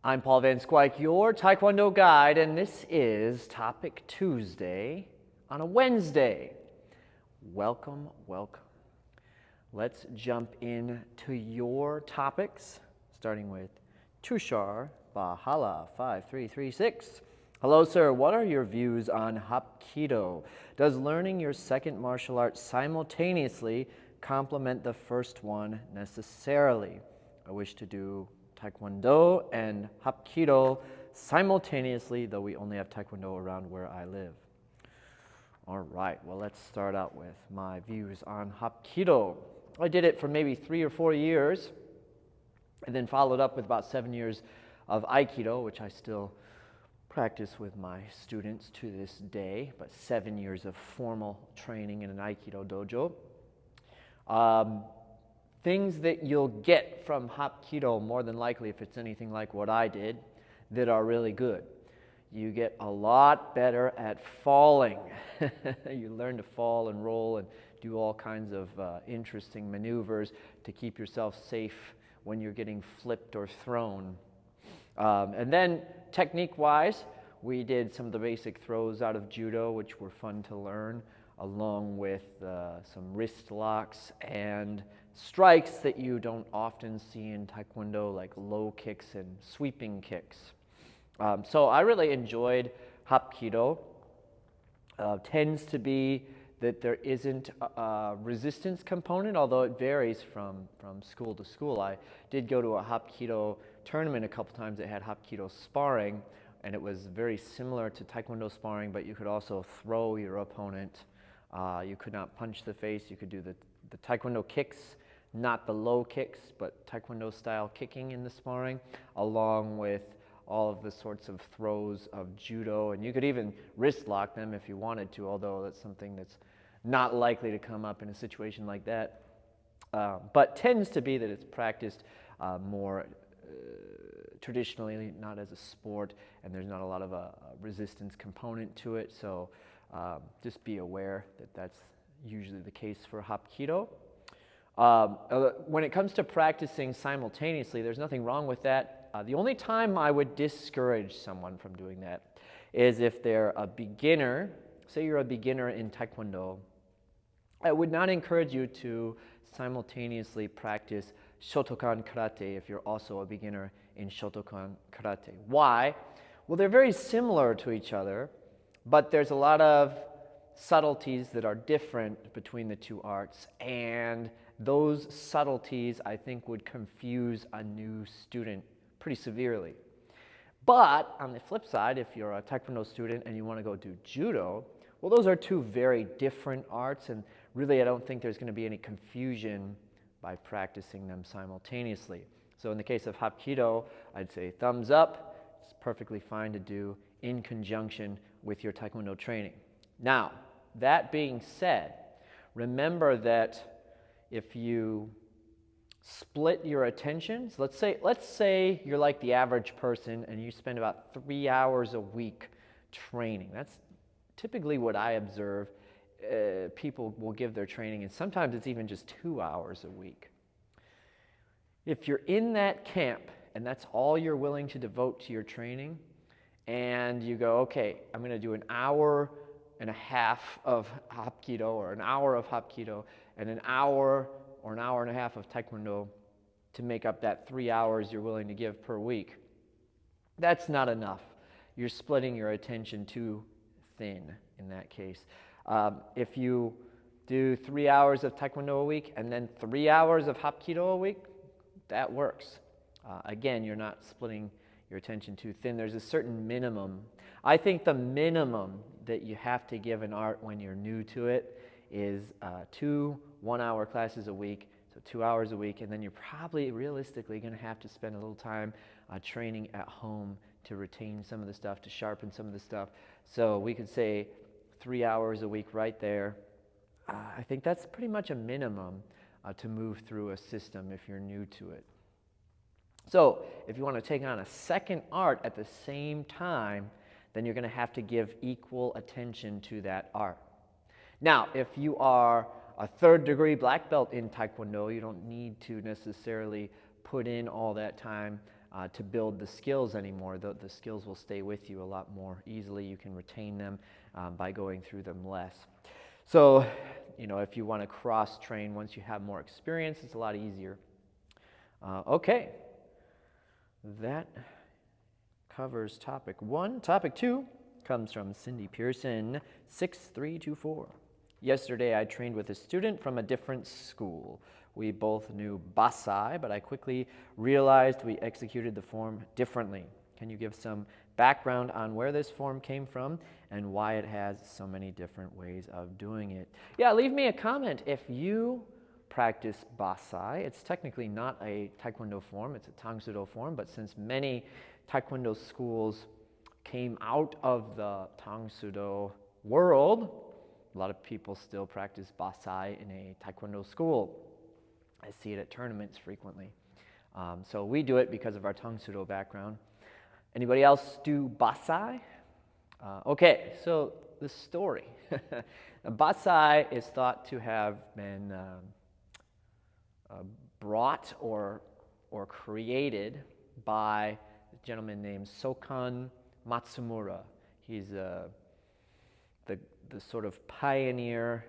I'm Paul Van Squike, your Taekwondo guide, and this is Topic Tuesday on a Wednesday. Welcome, welcome. Let's jump into your topics, starting with Tushar Bahala 5336. Hello, sir. What are your views on Hapkido? Does learning your second martial art simultaneously complement the first one necessarily? I wish to do Taekwondo and Hapkido simultaneously, though we only have Taekwondo around where I live. All right, well, let's start out with my views on Hapkido. I did it for maybe 3 or 4 years, and then followed up with about 7 years of Aikido, which I still practice with my students to this day, but 7 years of formal training in an Aikido dojo. Things that you'll get from Hapkido, more than likely, if it's anything like what I did, that are really good. You get a lot better at falling. You learn to fall and roll and do all kinds of interesting maneuvers to keep yourself safe when you're getting flipped or thrown. And then technique-wise, we did some of the basic throws out of judo, which were fun to learn, along with some wrist locks and strikes that you don't often see in Taekwondo, like low kicks and sweeping kicks. So I really enjoyed Hapkido. Tends to be that there isn't a resistance component, although it varies from school to school. I did go to a Hapkido tournament a couple times that had Hapkido sparring, and it was very similar to Taekwondo sparring, but you could also throw your opponent. You could not punch the face. You could do the Taekwondo kicks, not the low kicks, but Taekwondo style kicking in the sparring, along with all of the sorts of throws of judo. And you could even wrist lock them if you wanted to, although that's something that's not likely to come up in a situation like that. But tends to be that it's practiced more traditionally, not as a sport, and there's not a lot of a resistance component to it. So just be aware that that's usually the case for Hapkido. When it comes to practicing simultaneously, there's nothing wrong with that. The only time I would discourage someone from doing that is if they're a beginner. Say you're a beginner in Taekwondo. I would not encourage you to simultaneously practice Shotokan Karate if you're also a beginner in Shotokan Karate. Why? Well, they're very similar to each other, but there's a lot of subtleties that are different between the two arts, and those subtleties, I think, would confuse a new student pretty severely. But on the flip side, if you're a Taekwondo student and you want to go do Judo, well, those are two very different arts, and really I don't think there's going to be any confusion by practicing them simultaneously. So in the case of Hapkido, I'd say thumbs up. It's perfectly fine to do in conjunction with your Taekwondo training. Now, that being said, remember that if you split your attention, so let's say you're like the average person and you spend about 3 hours a week training. That's typically what I observe. People will give their training, and sometimes it's even just 2 hours a week. If you're in that camp and that's all you're willing to devote to your training, and you go, okay, I'm going to do an hour and a half of Hapkido, or an hour of Hapkido, and an hour or an hour and a half of Taekwondo to make up that 3 hours you're willing to give per week. That's not enough. You're splitting your attention too thin in that case. If you do 3 hours of Taekwondo a week and then 3 hours of Hapkido a week, that works. Again, you're not splitting your attention too thin. There's a certain minimum. I think the minimum that you have to give an art when you're new to it is 2 one-hour classes a week, so 2 hours a week, and then you're probably realistically going to have to spend a little time training at home to retain some of the stuff, to sharpen some of the stuff. So we could say 3 hours a week right there. I think that's pretty much a minimum to move through a system if you're new to it. So if you want to take on a second art at the same time, then you're going to have to give equal attention to that art. Now, if you are a third-degree black belt in Taekwondo, you don't need to necessarily put in all that time to build the skills anymore. The skills will stay with you a lot more easily. You can retain them by going through them less. So, if you want to cross-train once you have more experience, it's a lot easier. Okay, that covers topic 1. Topic 2 comes from Cindy Pearson, 6324. Yesterday, I trained with a student from a different school. We both knew Bassai, but I quickly realized we executed the form differently. Can you give some background on where this form came from and why it has so many different ways of doing it? Yeah, leave me a comment if you practice Basai. It's technically not a Taekwondo form, it's a Tangsudo form, but since many Taekwondo schools came out of the Tangsudo world, a lot of people still practice Basai in a Taekwondo school. I see it at tournaments frequently. So we do it because of our Tangsudo background. Anybody else do Basai? Okay, so the story. Basai is thought to have been brought or created by a gentleman named Sokan Matsumura. He's the sort of pioneer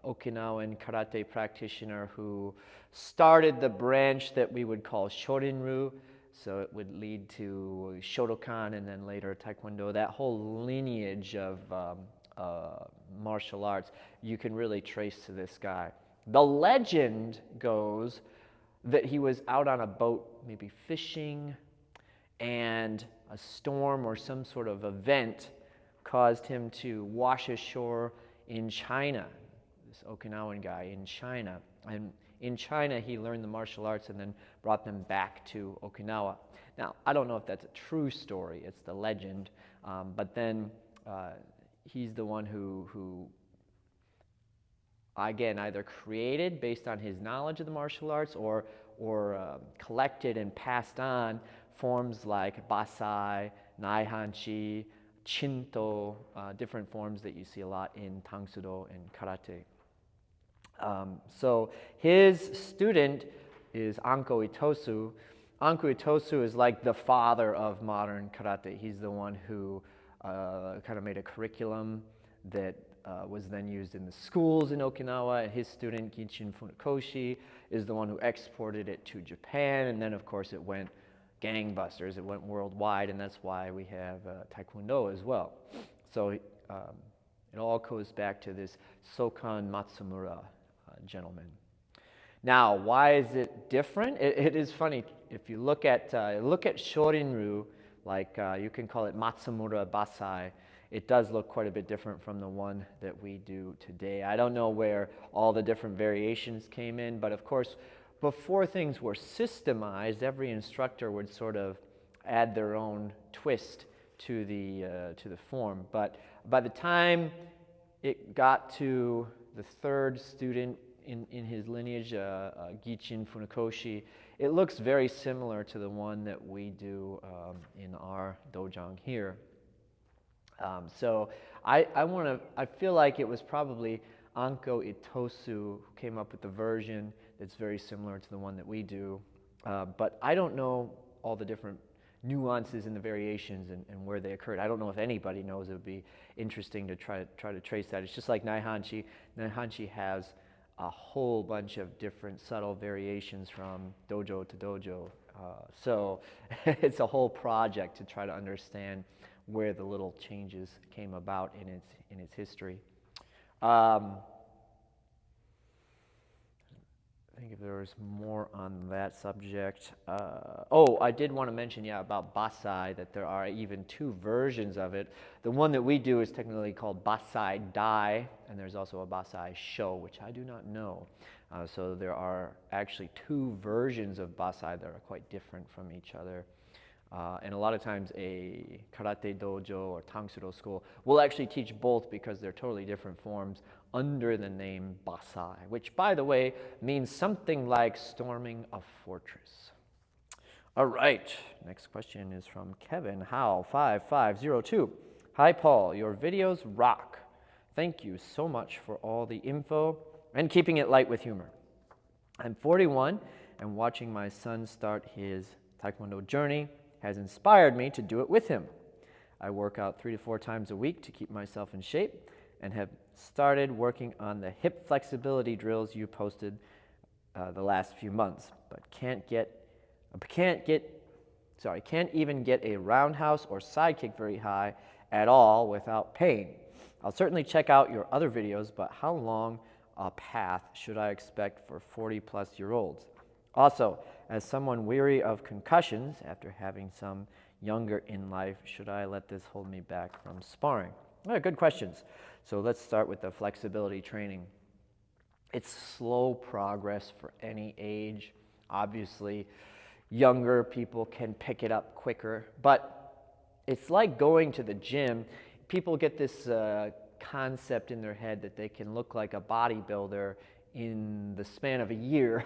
Okinawan karate practitioner who started the branch that we would call Shorinryu. So it would lead to Shotokan and then later Taekwondo. That whole lineage of martial arts you can really trace to this guy. The legend goes that he was out on a boat, maybe fishing, and a storm or some sort of event caused him to wash ashore in China. This Okinawan guy in China. And in China, he learned the martial arts and then brought them back to Okinawa. Now, I don't know if that's a true story. It's the legend. But then he's the one who again, either created based on his knowledge of the martial arts or collected and passed on forms like Basai, Naihanchi, Shinto, different forms that you see a lot in Tangsudo and Karate. So his student is Anko Itosu. Anko Itosu is like the father of modern karate. He's the one who kind of made a curriculum that was then used in the schools in Okinawa. And his student, Gichin Funakoshi, is the one who exported it to Japan. And then, of course, it went gangbusters. It went worldwide, and that's why we have Taekwondo as well. So it all goes back to this Sokan Matsumura gentleman. Now, why is it different? It is funny. If you look at Shorinryu, like you can call it Matsumura Basai, it does look quite a bit different from the one that we do today. I don't know where all the different variations came in, but of course, before things were systemized, every instructor would sort of add their own twist to the form. But by the time it got to the third student in his lineage, Gichin Funakoshi, it looks very similar to the one that we do in our dojang here. So I feel like it was probably Anko Itosu who came up with the version that's very similar to the one that we do. But I don't know all the different nuances and the variations and where they occurred. I don't know if anybody knows. It would be interesting to try to trace that. It's just like Naihanchi. Naihanchi has a whole bunch of different subtle variations from dojo to dojo. So it's a whole project to try to understand where the little changes came about in its history. I think if there was more on that subject. I did want to mention, about Basai, that there are even two versions of it. The one that we do is technically called Basai Dai, and there's also a Basai Sho, which I do not know. So there are actually two versions of Basai that are quite different from each other. And a lot of times a karate dojo or Tangsudo school will actually teach both because they're totally different forms under the name Basai, which, by the way, means something like storming a fortress. All right, next question is from Kevin Howe, 5502. Hi, Paul, your videos rock. Thank you so much for all the info and keeping it light with humor. I'm 41 and watching my son start his Taekwondo journey has inspired me to do it with him. I work out 3 to 4 times a week to keep myself in shape and have started working on the hip flexibility drills you posted the last few months, but can't even get a roundhouse or side kick very high at all without pain. I'll certainly check out your other videos, but how long a path should I expect for 40-plus-year-olds? Also, as someone weary of concussions after having some younger in life, should I let this hold me back from sparring? Good questions. So let's start with the flexibility training. It's slow progress for any age. Obviously, younger people can pick it up quicker, but it's like going to the gym. People get this concept in their head that they can look like a bodybuilder in the span of a year.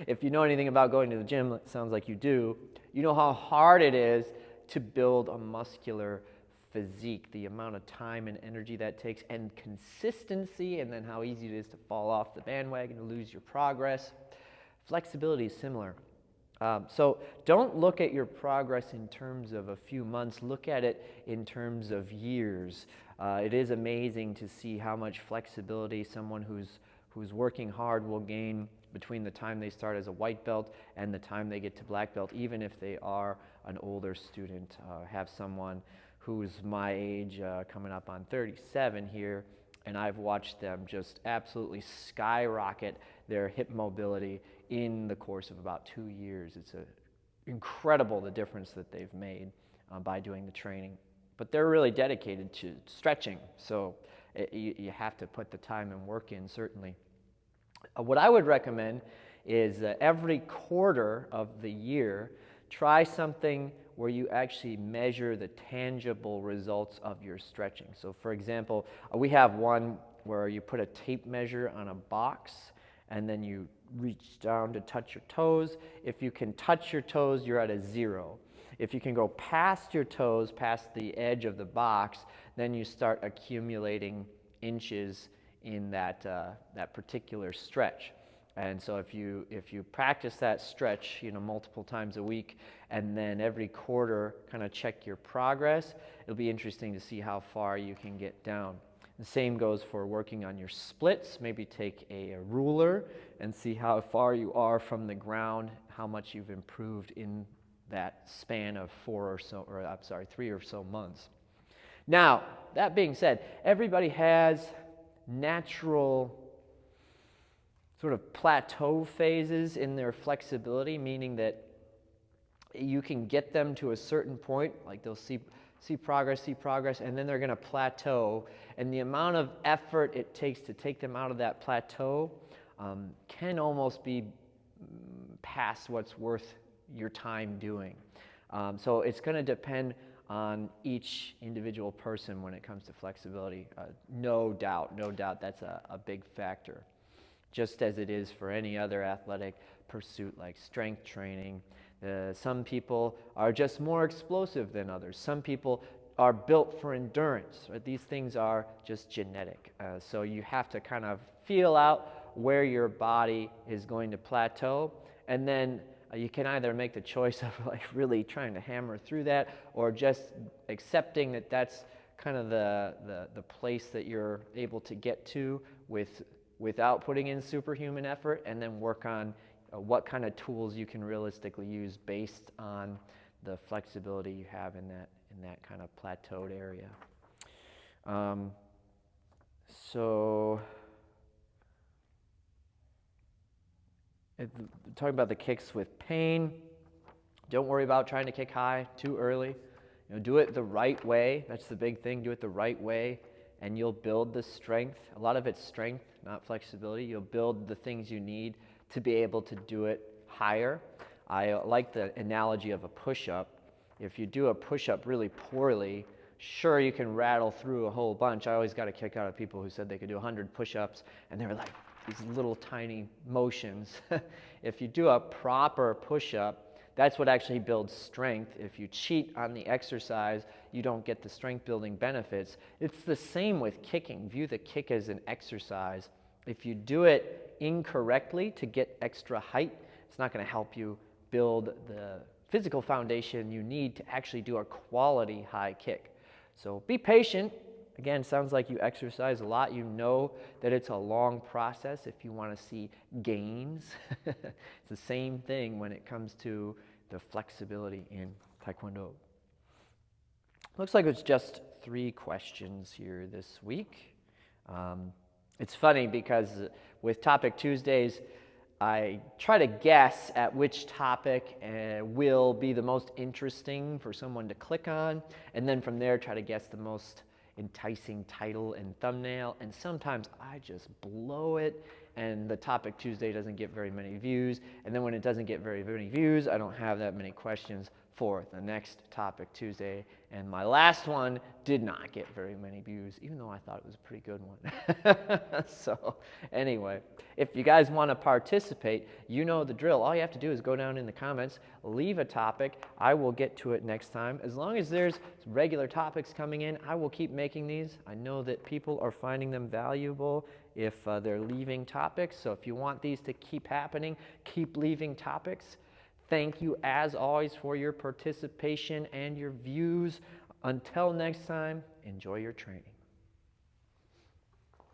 If you know anything about going to the gym, it sounds like you do, you know how hard it is to build a muscular physique, the amount of time and energy that takes, and consistency, and then how easy it is to fall off the bandwagon, to lose your progress. Flexibility is similar. So don't look at your progress in terms of a few months, look at it in terms of years. It is amazing to see how much flexibility someone who's working hard will gain between the time they start as a white belt and the time they get to black belt, even if they are an older student. Have someone who's my age, coming up on 37 here, and I've watched them just absolutely skyrocket their hip mobility in the course of about 2 years. It's incredible the difference that they've made by doing the training. But they're really dedicated to stretching, so you have to put the time and work in, certainly. What I would recommend is every quarter of the year, try something where you actually measure the tangible results of your stretching. So for example, we have one where you put a tape measure on a box and then you reach down to touch your toes. If you can touch your toes, you're at a 0. If you can go past your toes, past the edge of the box, then you start accumulating inches in that particular stretch. And so if you practice that stretch, multiple times a week, and then every quarter kind of check your progress, it'll be interesting to see how far you can get down. The same goes for working on your splits. Maybe take a ruler and see how far you are from the ground, how much you've improved in that span of 3 or so months. Now, that being said, everybody has natural sort of plateau phases in their flexibility, meaning that you can get them to a certain point, like they'll see progress, and then they're going to plateau. And the amount of effort it takes to take them out of that plateau can almost be past what's worth your time doing. So it's going to depend on each individual person when it comes to flexibility. No doubt, that's a big factor. Just as it is for any other athletic pursuit like strength training. Some people are just more explosive than others. Some people are built for endurance. Right? These things are just genetic. So you have to kind of feel out where your body is going to plateau, and then you can either make the choice of like really trying to hammer through that, or just accepting that that's kind of the place that you're able to get to without putting in superhuman effort, and then work on what kind of tools you can realistically use based on the flexibility you have in that kind of plateaued area. So talking about the kicks with pain, don't worry about trying to kick high too early. Do it the right way. That's the big thing. Do it the right way, and you'll build the strength. A lot of it's strength, not flexibility. You'll build the things you need to be able to do it higher. I like the analogy of a push-up. If you do a push-up really poorly, sure, you can rattle through a whole bunch. I always got a kick out of people who said they could do 100 push-ups, and they were like these little tiny motions. If you do a proper push-up, that's what actually builds strength. If you cheat on the exercise, you don't get the strength building benefits. It's the same with kicking. View the kick as an exercise. If you do it incorrectly to get extra height, it's not going to help you build the physical foundation you need to actually do a quality high kick. So be patient. Again, sounds like you exercise a lot. You know that it's a long process if you want to see gains. It's the same thing when it comes to the flexibility in Taekwondo. Looks like it's just 3 questions here this week. It's funny because with Topic Tuesdays, I try to guess at which topic will be the most interesting for someone to click on, and then from there try to guess the most enticing title and thumbnail, and sometimes I just blow it and the Topic Tuesday doesn't get very many views, and then when it doesn't get very many views, I don't have that many questions for the next Topic Tuesday, and my last one did not get very many views, even though I thought it was a pretty good one. So anyway, if you guys want to participate, you know the drill. All you have to do is go down in the comments, leave a topic. I will get to it next time. As long as there's regular topics coming in, I will keep making these. I know that people are finding them valuable if they're leaving topics, so if you want these to keep happening, keep leaving topics. Thank you, as always, for your participation and your views. Until next time, enjoy your training.